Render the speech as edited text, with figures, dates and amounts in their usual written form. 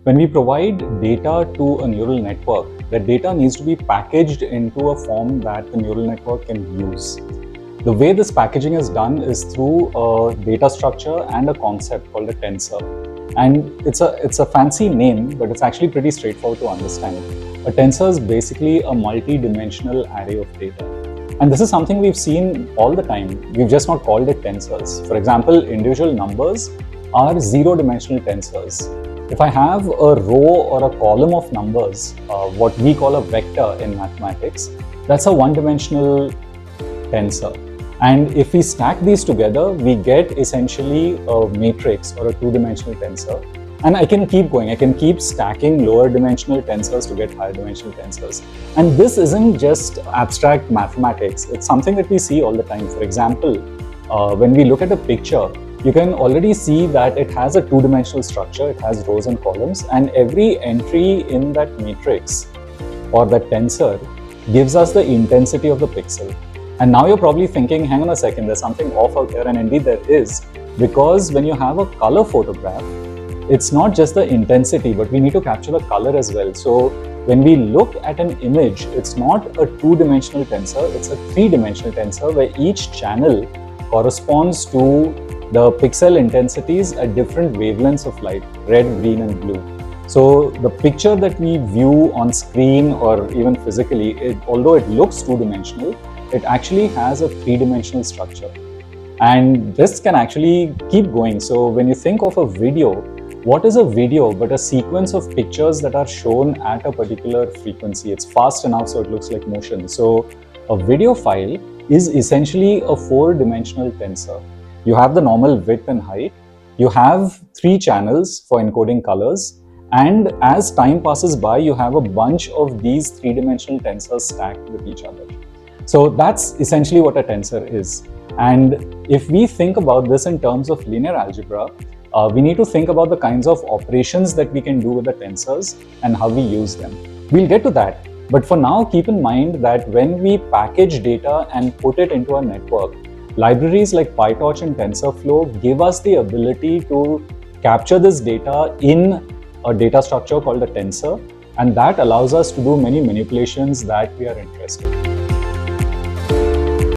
When we provide data to a neural network, that data needs to be packaged into a form that the neural network can use. The way this packaging is done is through a data structure and a concept called a tensor. And it's a fancy name, but it's actually pretty straightforward to understand. A tensor is basically a multi-dimensional array of data. And this is something we've seen all the time. We've just not called it tensors. For example, individual numbers are zero-dimensional tensors. If I have a row or a column of numbers, what we call a vector in mathematics, that's a one-dimensional tensor. And if we stack these together, we get essentially a matrix or a two-dimensional tensor. And I can keep going. I can keep stacking lower dimensional tensors to get higher dimensional tensors. And this isn't just abstract mathematics. It's something that we see all the time. For example, when we look at a picture, you can already see that it has a two-dimensional structure. It has rows and columns, and every entry in that matrix or that tensor gives us the intensity of the pixel. And now you're probably thinking, hang on a second, there's something off out there, and indeed there is, because when you have a color photograph, it's not just the intensity, but we need to capture the color as well. So when we look at an image, it's not a two-dimensional tensor, it's a three-dimensional tensor where each channel corresponds to the pixel intensities at different wavelengths of light, red, green, and blue. So the picture that we view on screen or even physically, although it looks two-dimensional, it actually has a three-dimensional structure. And this can actually keep going. So when you think of a video, what is a video but a sequence of pictures that are shown at a particular frequency? It's fast enough so it looks like motion. So a video file is essentially a four-dimensional tensor. You have the normal width and height, you have three channels for encoding colors, and as time passes by, you have a bunch of these three-dimensional tensors stacked with each other. So that's essentially what a tensor is. And if we think about this in terms of linear algebra, we need to think about the kinds of operations that we can do with the tensors and how we use them. We'll get to that. But for now, keep in mind that when we package data and put it into a network, libraries like PyTorch and TensorFlow give us the ability to capture this data in a data structure called a tensor, and that allows us to do many manipulations that we are interested in.